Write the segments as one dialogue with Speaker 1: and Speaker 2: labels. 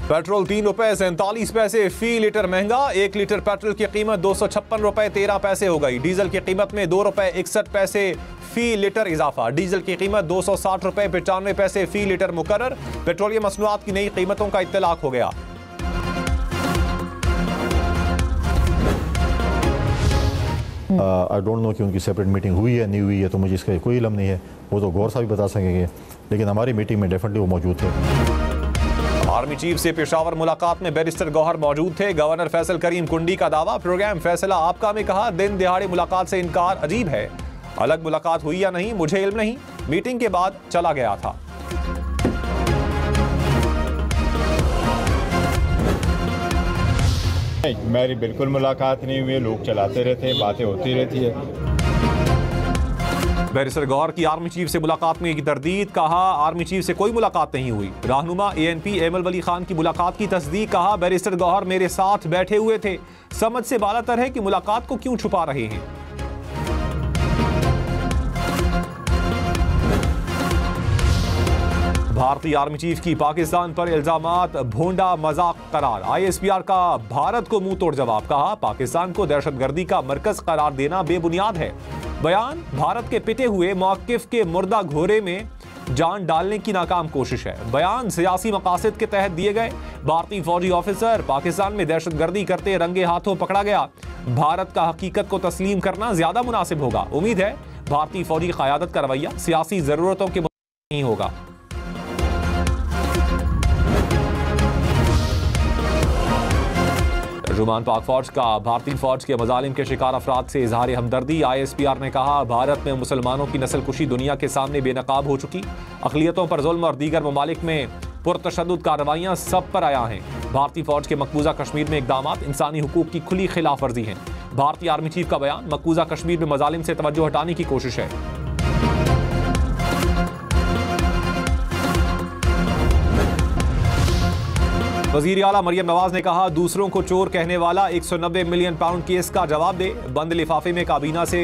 Speaker 1: Petrol 3 रुपए 47 पैसे फी litre महंगा। 1 लीटर पेट्रोल की कीमत 256 रुपए 13 पैसे हो गई। डीजल की कीमत में 2 रुपए 61 पैसे फी लीटर इजाफा। डीजल की कीमत 260 रुपए 95 पैसे फी लीटर मुकर्रर। पेट्रोलियम मसनूआत की नई कीमतों का इत्तलाक हो गया।
Speaker 2: आई डोंट नो कि उनकी सेपरेट मीटिंग हुई है नहीं हुई है, तो मुझे इसका कोई इल्म नहीं है। वो तो गौर साहब भी बता सकेंगे, लेकिन हमारी मीटिंग में डेफिनेटली वो मौजूद थे।
Speaker 1: आर्मी चीफ से पेशावर मुलाकात में बैरिस्टर गौहर मौजूद थे। गवर्नर फैसल करीम कुंडी का दावा। प्रोग्राम फैसला आपका में कहा, दिन दिहाड़े मुलाकात से इनकार अजीब है। अलग मुलाकात हुई या नहीं मुझे इल्म नहीं, मीटिंग के बाद चला गया था।
Speaker 3: मेरी बिल्कुल मुलाकात नहीं हुई, लोग चलाते रहते हैं, बातें होती रहती है।
Speaker 1: बैरिस्टर गौहर की आर्मी चीफ से मुलाकात में की तरदीद। कहा, आर्मी चीफ से कोई मुलाकात नहीं हुई। रहनुमा ANP एमल वली खान की मुलाकात की तस्दीक। कहा, बैरिस्टर गौहर मेरे साथ बैठे हुए थे। समझ से बालातर है कि मुलाकात को क्यों छुपा रहे हैं। भारतीय आर्मी चीफ की पाकिस्तान पर इल्जामात भोंडा मजाक करार। ISPR का भारत को मुंह तोड़ जवाब। कहा, पाकिस्तान को दहशतगर्दी का मरकज करार देना बेबुनियाद है। बयान, भारत के पिटे हुए मौकिफ के मुर्दा घोड़े में जान डालने की नाकाम कोशिश है। बयान, सियासी मकासद के तहत दिए गए। भारतीय फौजी ऑफिसर पाकिस्तान में दहशतगर्दी करते रंगे हाथों पकड़ा गया। भारत का हकीकत को तस्लीम करना ज्यादा मुनासिब होगा। उम्मीद है भारतीय फौजी क़यादत का रवैया सियासी जरूरतों के मुताबिक नहीं होगा। तर्जुमान पाक फौज का भारतीय फौज के मजालिम के शिकार अफराद से इजहार हमदर्दी। ISPR ने कहा, भारत में मुसलमानों की नस्ल कुशी दुनिया के सामने बेनकाब हो चुकी। अक़लियतों पर जुल्म और दीगर ममालिक में पुरतशद्दुद कार्रवाइयाँ सब पर आया हैं। भारतीय फौज के मकबूजा कश्मीर में इक़दामात इंसानी हुकूक की खुली खिलाफ वर्जी हैं। भारतीय आर्मी चीफ का बयान, मकबूजा कश्मीर में मजालिम से तवज्जो हटाने की कोशिश है। वज़ीर आला मरियम नवाज ने कहा, दूसरों को चोर कहने वाला 190 मिलियन पाउंड केस का जवाब दे। बंद लिफाफे में काबीना से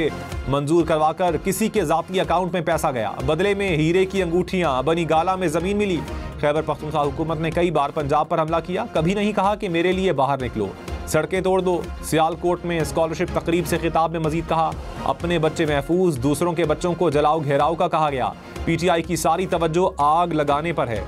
Speaker 1: मंजूर करवाकर किसी के ज़ाती अकाउंट में पैसा गया। बदले में हीरे की अंगूठियां, बनी गाला में ज़मीन मिली। खैबर पख्तूनख्वा हुकूमत ने कई बार पंजाब पर हमला किया, कभी नहीं कहा कि मेरे लिए बाहर निकलो, सड़कें तोड़ दो। सियालकोट में स्कॉलरशिप तकरीब से खिताब में मजीद कहा, अपने बच्चे महफूज, दूसरों के बच्चों को जलाओ घेराव का कहा गया। PTI की सारी तवज्जो आग लगाने पर है।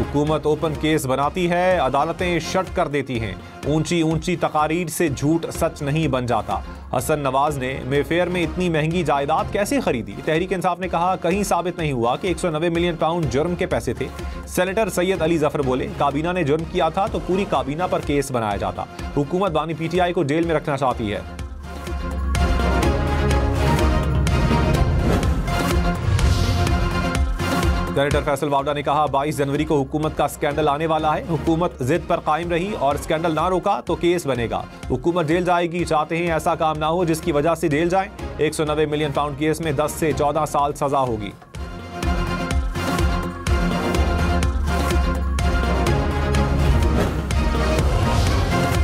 Speaker 1: हुकूमत ओपन केस बनाती है, अदालतें शट कर देती हैं। ऊंची ऊंची तकारीर से झूठ सच नहीं बन जाता। हसन नवाज ने मेफेयर में इतनी महंगी जायदाद कैसे खरीदी। तहरीक इंसाफ ने कहा, कहीं साबित नहीं हुआ कि 190 मिलियन पाउंड जुर्म के पैसे थे। सेनेटर सैयद अली जफर बोले, काबीना ने जुर्म किया था तो पूरी काबीना पर केस बनाया जाता। हुकूमत बानी PTI को जेल में रखना चाहती है। सेनेटर फैसल वावडा ने कहा, 22 जनवरी को हुकूमत का स्कैंडल आने वाला है। हुकूमत जिद पर कायम रही और स्कैंडल ना रोका तो केस बनेगा। हुकूमत जेल जाएगी। चाहते हैं ऐसा काम ना हो जिसकी वजह से जेल जाएं। 190 मिलियन पाउंड केस में 10 से 14 साल सजा होगी।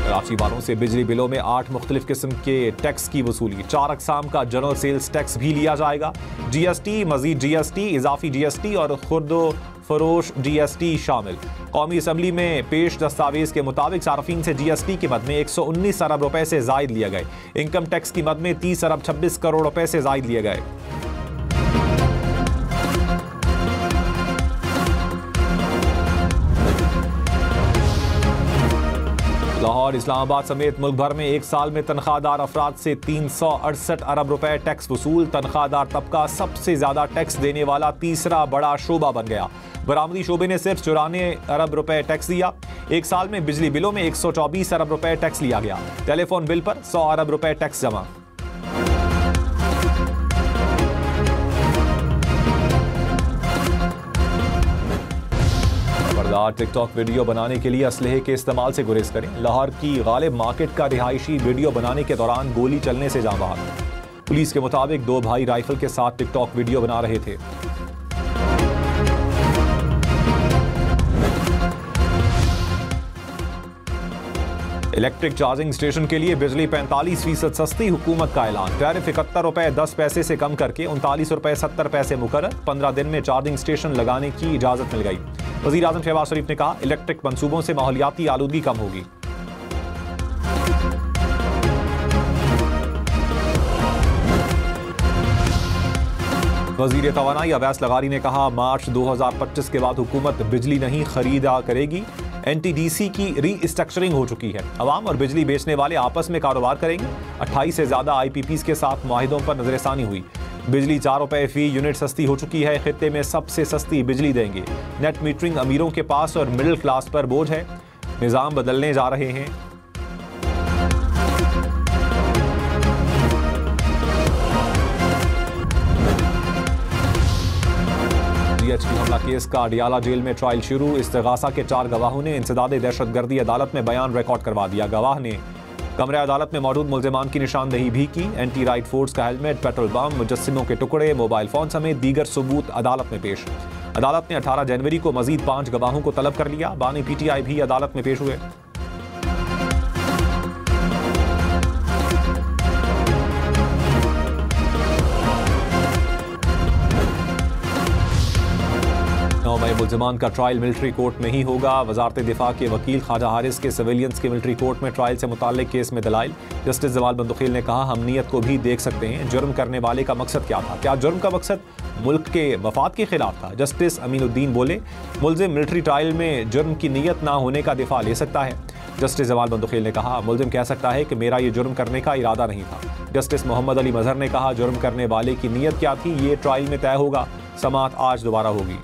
Speaker 1: कराची वालों से बिजली बिलों में 8 मुख्तलिफ किस्म के टैक्स की वसूली। 4 अकसाम का जनरल सेल्स टैक्स भी लिया जाएगा। GST, मजीद GST, इजाफी GST और खुर्दो फरोश GST शामिल। कौमी असम्बली में पेश दस्तावेज के मुताबिक सार्फिन से GST की मद में 119 अरब रुपए से जायद लिए गए। इनकम टैक्स की मद में 30 अरब 26 करोड़ रुपए से जायद लिए गए। लाहौर, इस्लामाबाद समेत मुल्क भर में एक साल में तनख्वाहदार अफराद से 368 अरब रुपए टैक्स वसूल। तनख्वाहदार तबका सबसे ज्यादा टैक्स देने वाला तीसरा बड़ा शोबा बन गया। बरामदी शोबे ने सिर्फ 94 अरब रुपए टैक्स दिया। एक साल में बिजली बिलों में 124 अरब रुपए टैक्स लिया गया। टेलीफोन बिल पर 100 अरब रुपए टैक्स जमा। टिकटॉक वीडियो बनाने के लिए असलहे के इस्तेमाल से गुरेज करें। लाहौर की गालिब मार्केट का रिहायशी वीडियो बनाने के दौरान गोली चलने से जान बहाल। पुलिस के मुताबिक 2 भाई राइफल के साथ टिकटॉक वीडियो बना रहे थे। इलेक्ट्रिक चार्जिंग स्टेशन के लिए बिजली 45% सस्ती, हुकूमत का ऐलान। टैरिफ 71 रुपए 10 पैसे से कम करके 39 रुपए 70 पैसे मुकर्रर। 15 दिन में चार्जिंग स्टेशन लगाने की इजाजत मिल गई। वजीर आजम शहबाज शरीफ ने कहा, इलेक्ट्रिक मंसूबों से माहौलियाती आलूदगी कम होगी। वजीर तवानाई अवैस लगारी ने कहा, मार्च 2025 के बाद हुकूमत बिजली नहीं खरीदा करेगी। NTDC की रीस्ट्रक्चरिंग हो चुकी है। अवाम और बिजली बेचने वाले आपस में कारोबार करेंगे। 28 से ज्यादा IPPs के साथ मुआहिदों पर नजरसानी हुई। बिजली 4 रुपए फी यूनिट सस्ती हो चुकी है। खित्ते में सबसे सस्ती बिजली देंगे। नेट मीटरिंग अमीरों के पास और मिडिल क्लास पर बोझ है। निजाम बदलने जा रहे हैं। DHP हमला केस का अडियाला जेल में ट्रायल शुरू। इस्तिगासा के 4 गवाहों ने इंसदादे दहशतगर्दी अदालत में बयान रिकॉर्ड करवा दिया। गवाह ने कमरे अदालत में मौजूद मुल्जिमान की निशानदेही भी की। एंटी राइट फोर्स का हेलमेट, पेट्रोल बम, मुजस्सिमों के टुकड़े, मोबाइल फोन समेत दीगर सबूत अदालत में पेश। अदालत ने 18 जनवरी को मजीद 5 गवाहों को तलब कर लिया। बानी PTI भी अदालत में पेश हुए। मुल्जिमान का ट्रायल मिलिट्री कोर्ट में ही होगा। वजारत दिफा के वकील ख्वाजा हारिस के सिविलियंस के मिलिट्री कोर्ट में ट्रायल से मुताल्लिक केस में दलाइल। जस्टिस जमाल बंदुखील ने कहा, हम नीयत को भी देख सकते हैं। जुर्म करने वाले का मकसद क्या था? क्या जुर्म का मकसद मुल्क के मफाद के खिलाफ था? जस्टिस अमीनुद्दीन बोले, मुल्जिम मिलिट्री ट्रायल में जुर्म की नीयत ना होने का दिफा ले सकता है। जस्टिस जमाल बंदुखील ने कहा, मुल्जिम कह सकता है कि मेरा ये जुर्म करने का इरादा नहीं था। जस्टिस मोहम्मद अली मजहर ने कहा, जुर्म करने वाले की नीयत क्या थी ये ट्रायल में तय होगा। समाअत आज दोबारा होगी।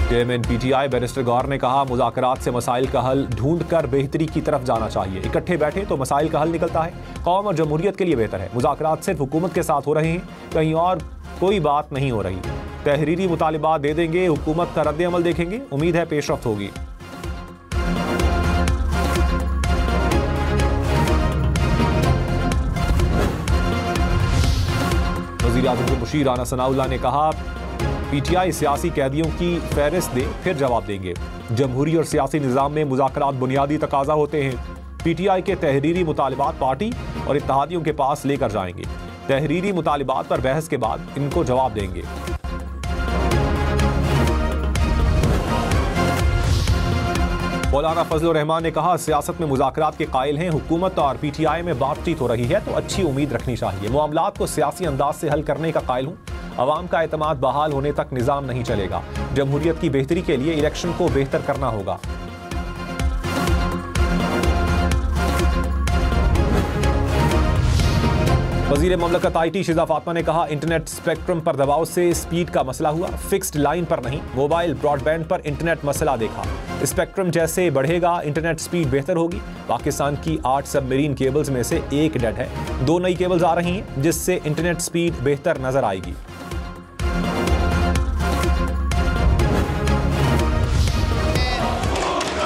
Speaker 1: चेयरमैन PTI बैरिस्टर गौहर ने कहा, मुज़ाकरात से मसाइल का हल ढूंढ कर बेहतरी की तरफ जाना चाहिए। इकट्ठे बैठे तो मसाइल का हल निकलता है। कौम और जमहूरियत के लिए बेहतर है। मुज़ाकरात सिर्फ हुकूमत के साथ हो रहे हैं, कहीं और कोई बात नहीं हो रही। तहरीरी मुतालिबात दे देंगे, हुकूमत का रद्द अमल देखेंगे। उम्मीद है पेशरफ्त होगी। वज़ीर आज़म के मुशीर राना सनाउल्लाह ने कहा, PTI सियासी कैदियों की फहरिस्त दे, फिर जवाब देंगे। जमहूरी और सियासी निज़ाम में मुज़ाकरात बुनियादी तकाजा होते हैं। PTI के तहरीरी मुतालिबात पार्टी और इत्तेहादियों के पास लेकर जाएंगे। तहरीरी मुतालिबात पर बहस के बाद इनको जवाब देंगे। मौलाना फजलुर रहमान ने कहा, सियासत में मुज़ाकरात के कायल हैं। हुकूमत और PTI में बातचीत हो रही है तो अच्छी उम्मीद रखनी चाहिए। मामलात को सियासी अंदाज से हल करने का कायल हूँ। अवाम का एतमाद बहाल होने तक निज़ाम नहीं चलेगा। जमहूरियत की बेहतरी के लिए इलेक्शन को बेहतर करना होगा। वज़ीर ममलकत IT शिजा फातिमा ने कहा, इंटरनेट स्पेक्ट्रम पर दबाव से स्पीड का मसला हुआ, फिक्स्ड लाइन पर नहीं। मोबाइल ब्रॉडबैंड पर इंटरनेट मसला देखा। स्पेक्ट्रम जैसे बढ़ेगा इंटरनेट स्पीड बेहतर होगी। पाकिस्तान की 8 सबमरीन केबल्स में से एक डेड है। 2 नई केबल्स आ रही हैं जिससे इंटरनेट स्पीड बेहतर नजर आएगी।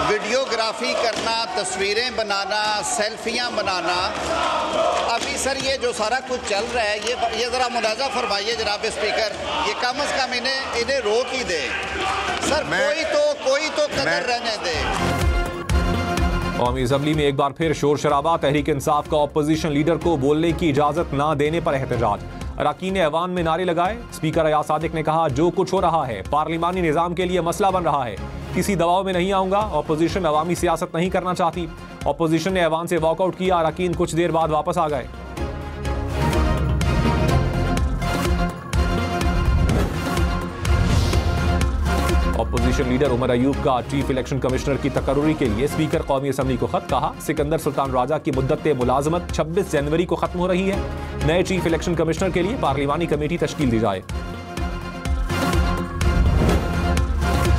Speaker 4: वीडियोग्राफी करना, तस्वीरें बनाना, सेल्फियां बनाना, अभी सर ये जो सारा कुछ चल रहा है ये ज़रा मुलाजा फरमाइए जनाब स्पीकर, ये कम से कम इन्हें रोक ही दे सर। कोई तो कदर रहने दे।
Speaker 1: कौमी असम्बली में एक बार फिर शोर शराबा। तहरीक इंसाफ का अपोजिशन लीडर को बोलने की इजाजत न देने पर एहतजाज। अरकान ऐवान में नारे लगाए। स्पीकर अयाज सादिक ने कहा, जो कुछ हो रहा है पार्लिमानी निज़ाम के लिए मसला बन रहा है। किसी दबाव में नहीं आऊंगा। अपोजिशन अवामी सियासत नहीं करना चाहती। अपोजिशन ने ऐवान से वॉकआउट किया। अरकान कुछ देर बाद वापस आ गए। अपोजिशन लीडर उमर अयूब का चीफ इलेक्शन कमिश्नर की तकर्रुरी के लिए स्पीकर कौमी असम्बली को खत। कहा, सिकंदर सुल्तान राजा की मुद्दत मुलाजमत 26 जनवरी को खत्म हो रही है। नए चीफ इलेक्शन कमिश्नर के लिए पार्लिमानी कमेटी तश्कील दी जाए।